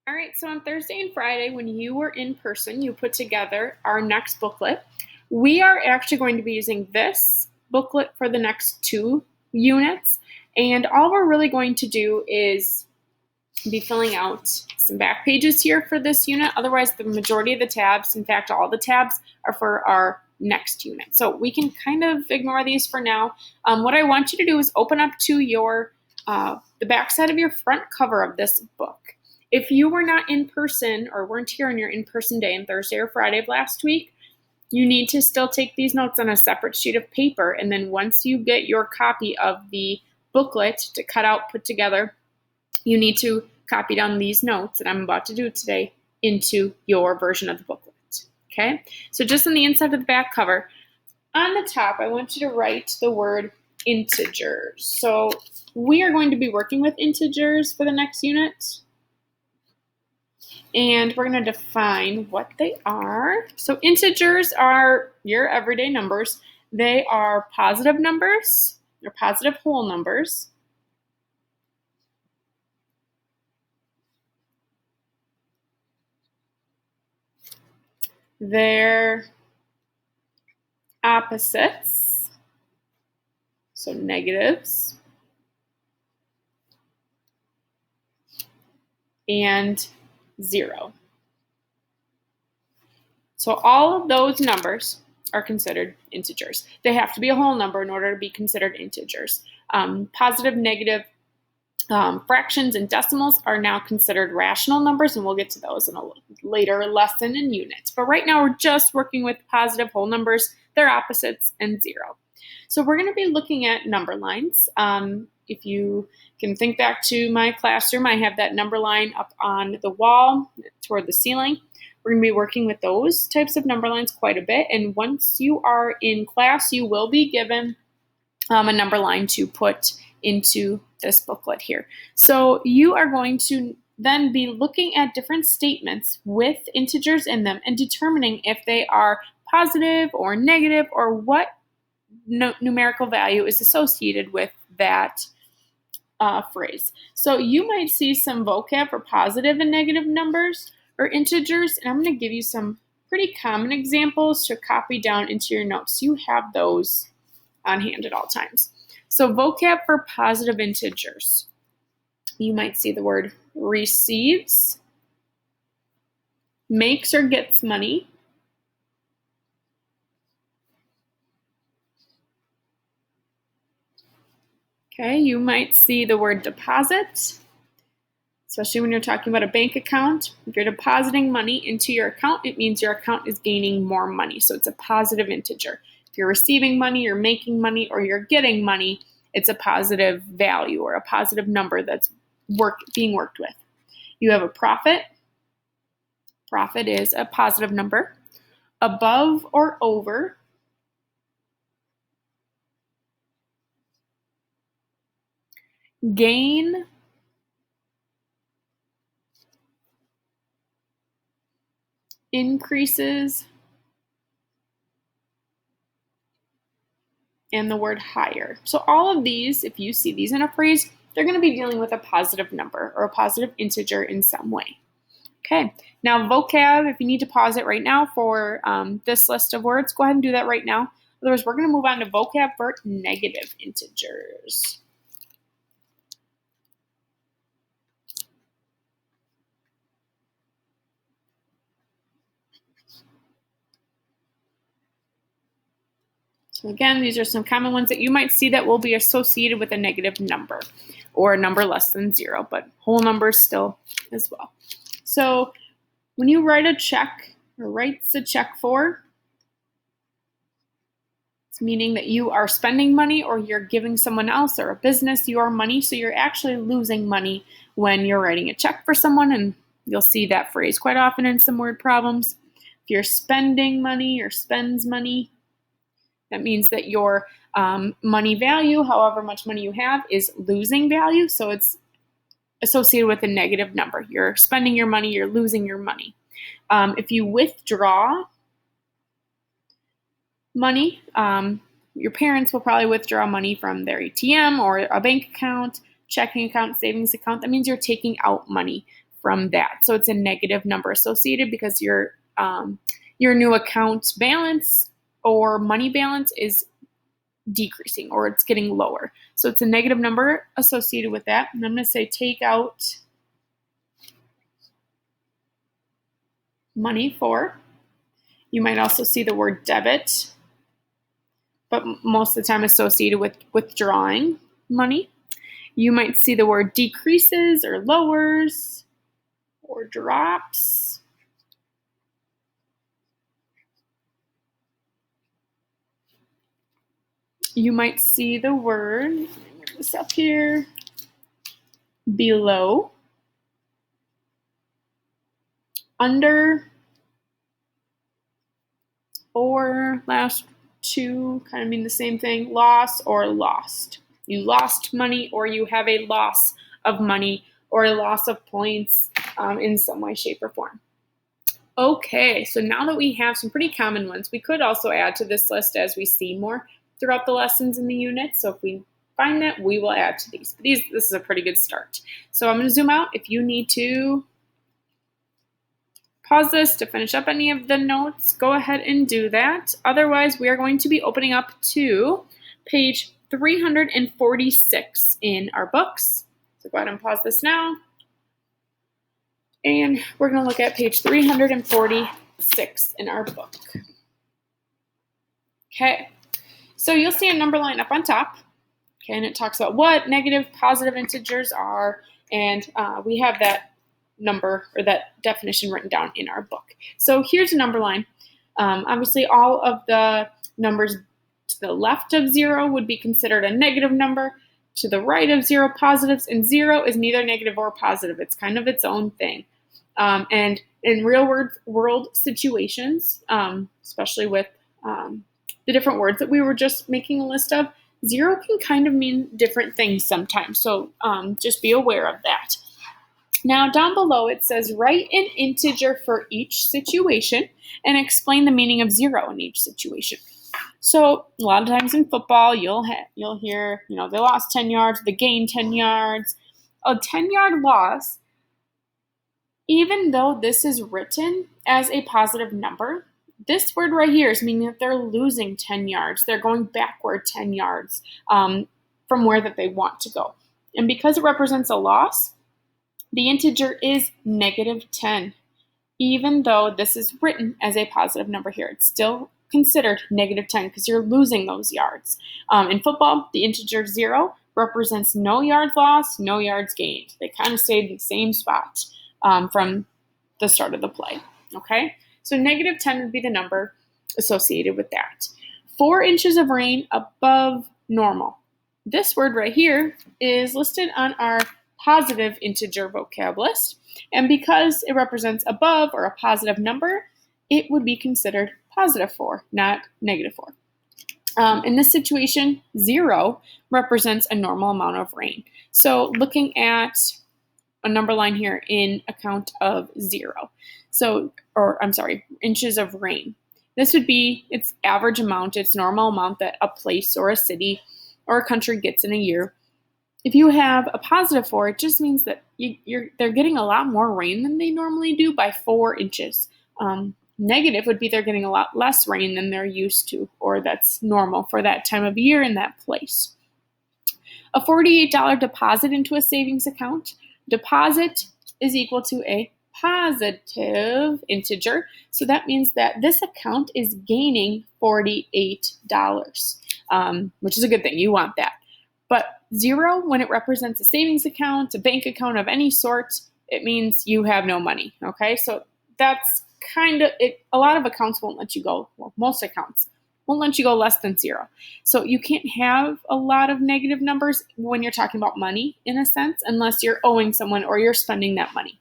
All right, so on Thursday and Friday, when you were in person, you put together our next booklet. We are actually going to be using this booklet for the next 2 units, and all we're really going to do is be filling out some back pages here for this unit. Otherwise, the majority of the tabs, in fact, all the tabs, are for our next unit. So we can kind of ignore these for now. What I want you to do is open up to the back side of your front cover of this book. If you were not in person or weren't here on your in-person day on Thursday or Friday of last week, you need to still take these notes on a separate sheet of paper. And then once you get your copy of the booklet to cut out, put together, you need to copy down these notes that I'm about to do today into your version of the booklet. Okay? So just on the inside of the back cover, on the top, I want you to write the word integers. So we are going to be working with integers for the next unit. And we're going to define what they are. So integers are your everyday numbers. They are positive numbers, or positive whole numbers. They're opposites, so negatives, and 0. So all of those numbers are considered integers. They have to be a whole number in order to be considered integers. Positive, negative, fractions and decimals are now considered rational numbers, and we'll get to those in a later lesson in units. But right now we're just working with positive whole numbers, their opposites, and 0. So we're going to be looking at number lines. If you can think back to my classroom, I have that number line up on the wall toward the ceiling. We're going to be working with those types of number lines quite a bit. And once you are in class, you will be given a number line to put into this booklet here. So you are going to then be looking at different statements with integers in them and determining if they are positive or negative or what numerical value is associated with that phrase. So you might see some vocab for positive and negative numbers or integers, and I'm going to give you some pretty common examples to copy down into your notes. You have those on hand at all times. So vocab for positive integers. You might see the word receives, makes or gets money, okay, you might see the word deposit, especially when you're talking about a bank account. If you're depositing money into your account, it means your account is gaining more money. So it's a positive integer. If you're receiving money, you're making money, or you're getting money, it's a positive value or a positive number that's being worked with. You have a profit. Profit is a positive number. Above or over. Gain. Increases. And the word higher. So all of these, if you see these in a phrase, they're going to be dealing with a positive number or a positive integer in some way. Okay, now vocab, if you need to pause it right now for this list of words, go ahead and do that right now. Otherwise, we're going to move on to vocab for negative integers. So again, these are some common ones that you might see that will be associated with a negative number or a number less than 0, but whole numbers still as well. So when you write a check or writes a check for, it's meaning that you are spending money or you're giving someone else or a business your money. So you're actually losing money when you're writing a check for someone, and you'll see that phrase quite often in some word problems. If you're spending money or spends money, that means that your money value, however much money you have, is losing value. So it's associated with a negative number. You're spending your money, you're losing your money. If you withdraw money, your parents will probably withdraw money from their ATM or a bank account, checking account, savings account. That means you're taking out money from that. So it's a negative number associated because your new account balance or money balance is decreasing or it's getting lower. So it's a negative number associated with that. And I'm going to say take out money for. You might also see the word debit, but most of the time associated with withdrawing money. You might see the word decreases or lowers or drops. You might see the word, let me move this up here, below, under, or last two kind of mean the same thing, loss or lost. You lost money or you have a loss of money or a loss of points in some way, shape, or form. Okay, so now that we have some pretty common ones, we could also add to this list as we see more throughout the lessons in the unit. So if we find that, we will add to these. But this is a pretty good start. So I'm going to zoom out. If you need to pause this to finish up any of the notes, go ahead and do that. Otherwise, we are going to be opening up to page 346 in our books. So go ahead and pause this now. And we're going to look at page 346 in our book. Okay, so you'll see a number line up on top. Okay, and it talks about what negative, positive integers are, and we have that number or that definition written down in our book. So here's a number line. Obviously, all of the numbers to the left of 0 would be considered a negative number. To the right of 0, positives, and 0 is neither negative or positive. It's kind of its own thing. And in real world situations, especially with the different words that we were just making a list of, 0 can kind of mean different things sometimes. So just be aware of that. Now down below it says write an integer for each situation and explain the meaning of 0 in each situation. So a lot of times in football, you'll hear, they lost 10 yards, they gained 10 yards. A 10-yard loss, even though this is written as a positive number, this word right here is meaning that they're losing 10 yards. They're going backward 10 yards from where that they want to go. And because it represents a loss, the integer is negative 10. Even though this is written as a positive number here, it's still considered negative 10 because you're losing those yards. In football, the integer 0 represents no yards lost, no yards gained. They kind of stayed in the same spot from the start of the play. Okay, so negative 10 would be the number associated with that. 4 inches of rain above normal. This word right here is listed on our positive integer vocab list, and because it represents above or a positive number, it would be considered positive 4, not negative 4. In this situation, 0 represents a normal amount of rain. So looking at a number line here in account of 0. Inches of rain. This would be its average amount, its normal amount that a place or a city or a country gets in a year. If you have a positive 4, it just means that they're getting a lot more rain than they normally do by 4 inches. Negative would be they're getting a lot less rain than they're used to, or that's normal for that time of year in that place. A $48 deposit into a savings account. Deposit is equal to a positive integer, so that means that this account is gaining $48, which is a good thing. You want that. But 0, when it represents a savings account, a bank account of any sort, it means you have no money. Okay, so that's kind of it. A lot of accounts won't let you go. Well, most accounts won't let you go less than 0. So you can't have a lot of negative numbers when you're talking about money, in a sense, unless you're owing someone or you're spending that money.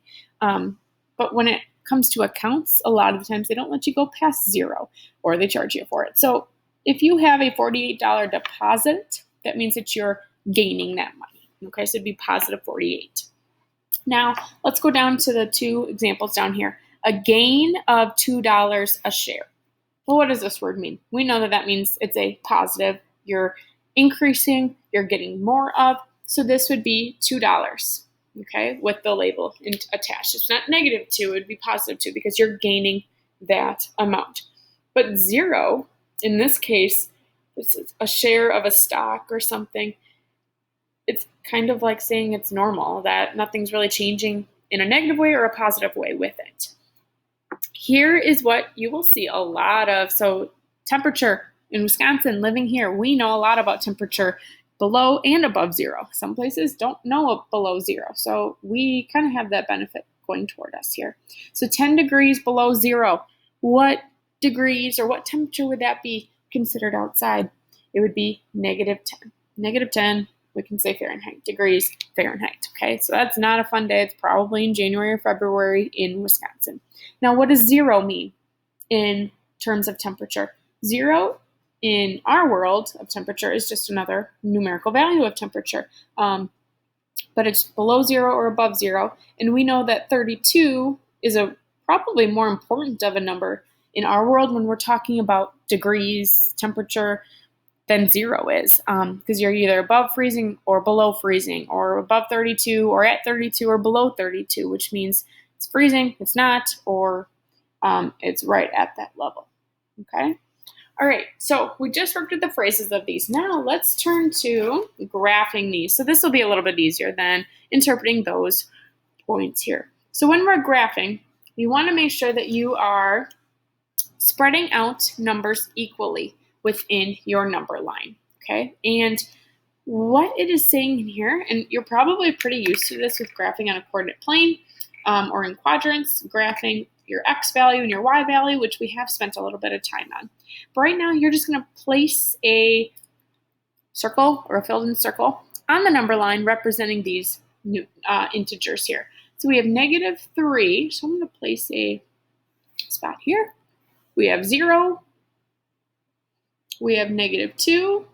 But when it comes to accounts, a lot of the times they don't let you go past 0, or they charge you for it. So if you have a $48 deposit, that means that you're gaining that money. Okay, so it'd be positive 48. Now, let's go down to the 2 examples down here. A gain of $2 a share. Well, what does this word mean? We know that means it's a positive. You're increasing, you're getting more of. So this would be $2. okay, with the label attached. It's not -2, it would be +2 because you're gaining that amount. But 0, in this case, this is a share of a stock or something. It's kind of like saying it's normal, that nothing's really changing in a negative way or a positive way with it. Here is what you will see a lot of. So temperature in Wisconsin, living here, we know a lot about temperature below and above 0. Some places don't know below 0. So we kind of have that benefit going toward us here. So 10 degrees below 0, what degrees or what temperature would that be considered outside? It would be -10. -10, we can say Fahrenheit, degrees Fahrenheit, okay? So that's not a fun day. It's probably in January or February in Wisconsin. Now, what does 0 mean in terms of temperature? 0 in our world of temperature is just another numerical value of temperature, but it's below 0 or above 0, and we know that 32 is probably more important of a number in our world when we're talking about degrees temperature than 0 is, because you're either above freezing or below freezing, or above 32 or at 32 or below 32, which means it's freezing, it's not, or it's right at that level, okay? All right, so we just worked with the phrases of these. Now let's turn to graphing these. So this will be a little bit easier than interpreting those points here. So when we're graphing, you want to make sure that you are spreading out numbers equally within your number line, okay? And what it is saying in here, and you're probably pretty used to this with graphing on a coordinate plane or in quadrants, graphing your x value and your y value, which we have spent a little bit of time on. But right now, you're just going to place a circle or a filled-in circle on the number line representing these new integers here. So we have -3, so I'm going to place a spot here. We have 0, we have -2,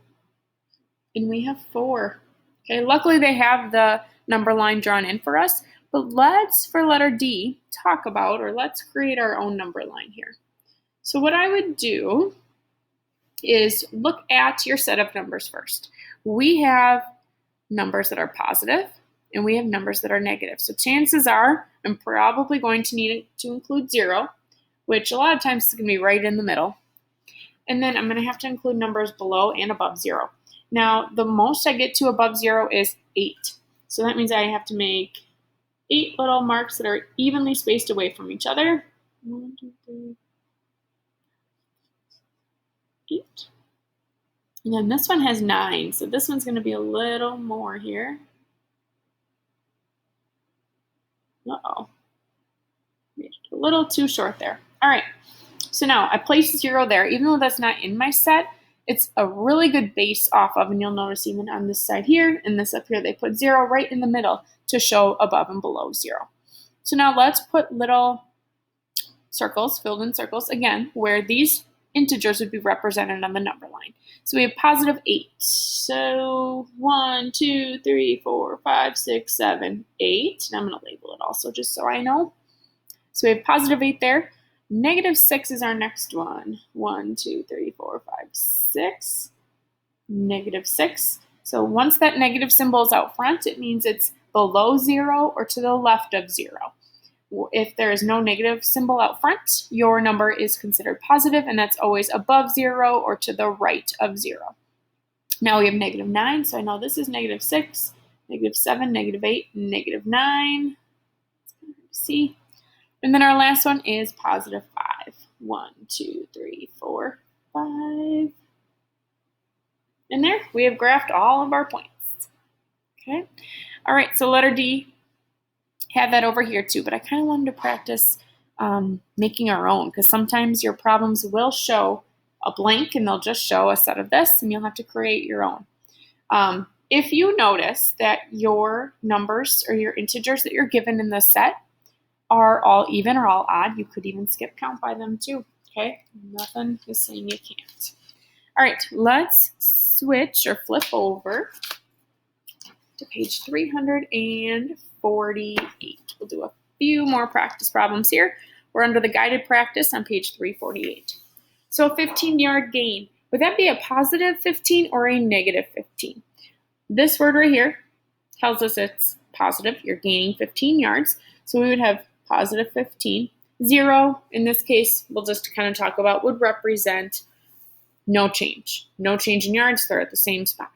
and we have 4. Okay, luckily they have the number line drawn in for us, but let's, for letter D, talk about, or let's create our own number line here. So what I would do is look at your set of numbers first. We have numbers that are positive, and we have numbers that are negative. So chances are I'm probably going to need to include 0, which a lot of times is going to be right in the middle. And then I'm going to have to include numbers below and above 0. Now, the most I get to above 0 is 8. So that means I have to make 8 little marks that are evenly spaced away from each other. 1, 2, 3, 8. And then this one has 9. So this one's going to be a little more here. Uh-oh. Made it a little too short there. All right. So now I placed 0 there. Even though that's not in my set, it's a really good base off of, and you'll notice even on this side here and this up here, they put 0 right in the middle to show above and below 0. So now let's put little circles, filled in circles, again, where these integers would be represented on the number line. So we have +8. So 1, 2, 3, 4, 5, 6, 7, 8. And I'm going to label it also just so I know. So we have +8 there. -6 is our next one. 1, 2, 3, 4, 5, 6. -6. So once that negative symbol is out front, it means it's below 0 or to the left of 0. If there is no negative symbol out front, your number is considered positive, and that's always above 0 or to the right of 0. Now we have -9, so I know this is -6, -7, -8, -9. See? And then our last one is +5. 1, 2, 3, 4, 5. And there, we have graphed all of our points. Okay? All right, so letter D, have that over here too, but I kind of wanted to practice making our own, because sometimes your problems will show a blank and they'll just show a set of this, and you'll have to create your own. If you notice that your numbers or your integers that you're given in the set are all even or all odd, you could even skip count by them too, okay? Nothing is saying you can't. All right, let's switch or flip over to page 348. We'll do a few more practice problems here. We're under the guided practice on page 348. So a 15-yard gain. Would that be a +15 or a -15? This word right here tells us it's positive, you're gaining 15 yards. So we would have positive 15. 0, in this case, we'll just kind of talk about, would represent no change. No change in yards, they're at the same spot.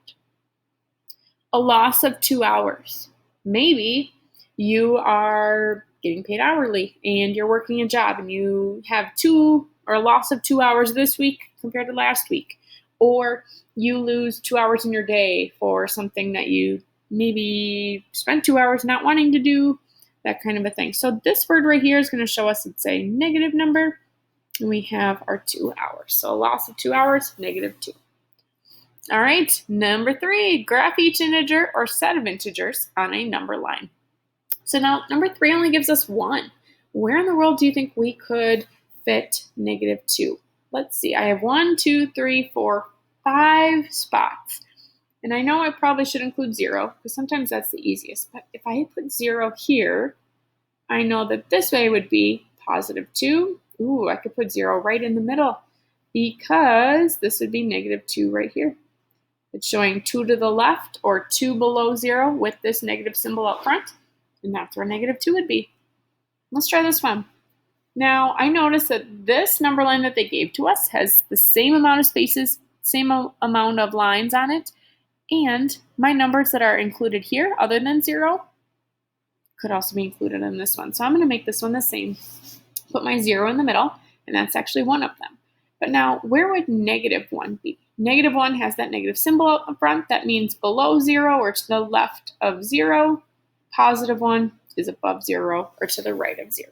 A loss of 2 hours. Maybe you are getting paid hourly and you're working a job and you have a loss of 2 hours this week compared to last week. Or you lose 2 hours in your day for something that you maybe spent 2 hours not wanting to do, that kind of a thing. So this word right here is going to show us it's a negative number, and we have our 2 hours. So a loss of 2 hours, negative 2. All right, number 3, graph each integer or set of integers on a number line. So now number 3 only gives us 1. Where in the world do you think we could fit negative 2? Let's see, I have 1, 2, 3, 4, 5 spots. And I know I probably should include 0, because sometimes that's the easiest. But if I put 0 here, I know that this way would be positive 2. Ooh, I could put 0 right in the middle, because this would be negative 2 right here. It's showing 2 to the left or 2 below 0 with this negative symbol up front. And that's where negative 2 would be. Let's try this one. Now, I notice that this number line that they gave to us has the same amount of spaces, same amount of lines on it. And my numbers that are included here, other than 0, could also be included in this one. So I'm going to make this one the same. Put my 0 in the middle, and that's actually one of them. But now, where would negative 1 be? Negative 1 has that negative symbol up front. That means below 0 or to the left of 0. Positive 1 is above 0 or to the right of 0.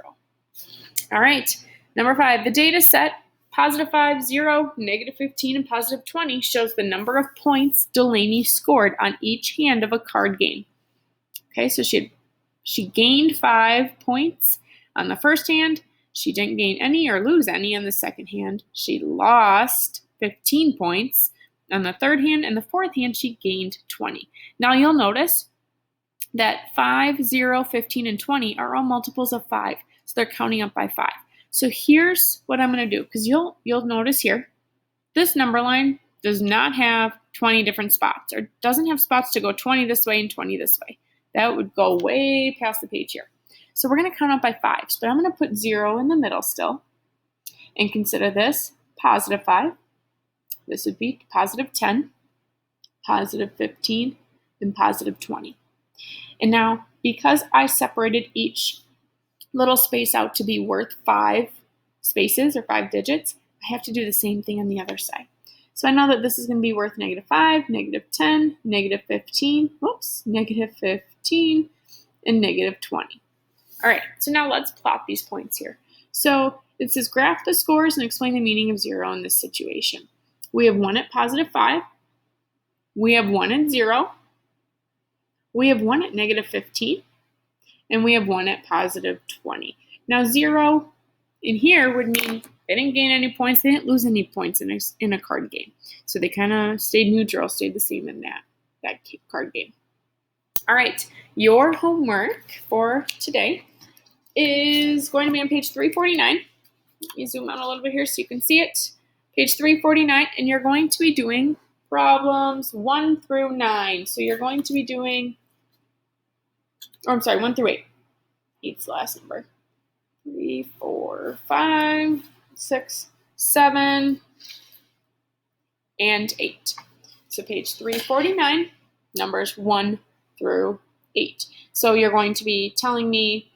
All right, number 5, the data set, positive 5, 0, negative 15, and positive 20 shows the number of points Delaney scored on each hand of a card game. Okay, so she gained 5 points on the first hand. She didn't gain any or lose any on the second hand. She lost 15 points on the third hand, and the fourth hand she gained 20. Now you'll notice that 5, 0, 15, and 20 are all multiples of 5. So they're counting up by 5. So here's what I'm going to do, because you'll notice here, this number line does not have 20 different spots, or doesn't have spots to go 20 this way and 20 this way. That would go way past the page here. So we're going to count up by 5s, but I'm going to put 0 in the middle still, and consider this positive 5. This would be positive 10, positive 15, and positive 20. And now, because I separated each little space out to be worth 5 spaces or 5 digits, I have to do the same thing on the other side. So I know that this is going to be worth negative 5, negative 10, negative 15, negative 15, and negative 20. All right, so now let's plot these points here. So it says graph the scores and explain the meaning of 0 in this situation. We have 1 at positive 5. We have 1 at 0. We have 1 at negative 15. And we have 1 at positive 20. Now 0 in here would mean they didn't gain any points, they didn't lose any points in a card game. So they kind of stayed neutral, stayed the same in that card game. All right, your homework for today is going to be on page 349. Let me zoom out a little bit here so you can see it. Page 349, and you're going to be doing problems 1 through 9. So you're going to be doing 1 through 8. 8's the last number. 3, 4, 5, 6, 7, and 8. So page 349, numbers 1 through 8. So you're going to be telling me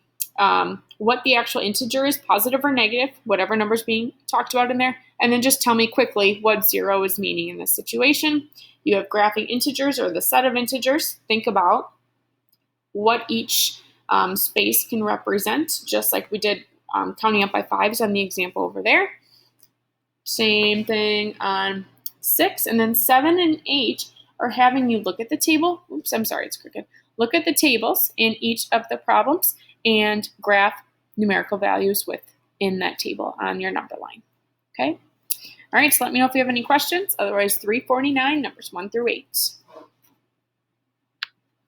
what the actual integer is, positive or negative, whatever number's being talked about in there, and then just tell me quickly what 0 is meaning in this situation. You have graphing integers or the set of integers. Think about what each space can represent, just like we did counting up by 5s on the example over there. Same thing on 6, and then 7 and 8 are having you look at the table. Oops, I'm sorry, it's crooked. Look at the tables in each of the problems and graph numerical values within that table on your number line. Okay? All right, so let me know if you have any questions. Otherwise, 349, numbers 1 through 8.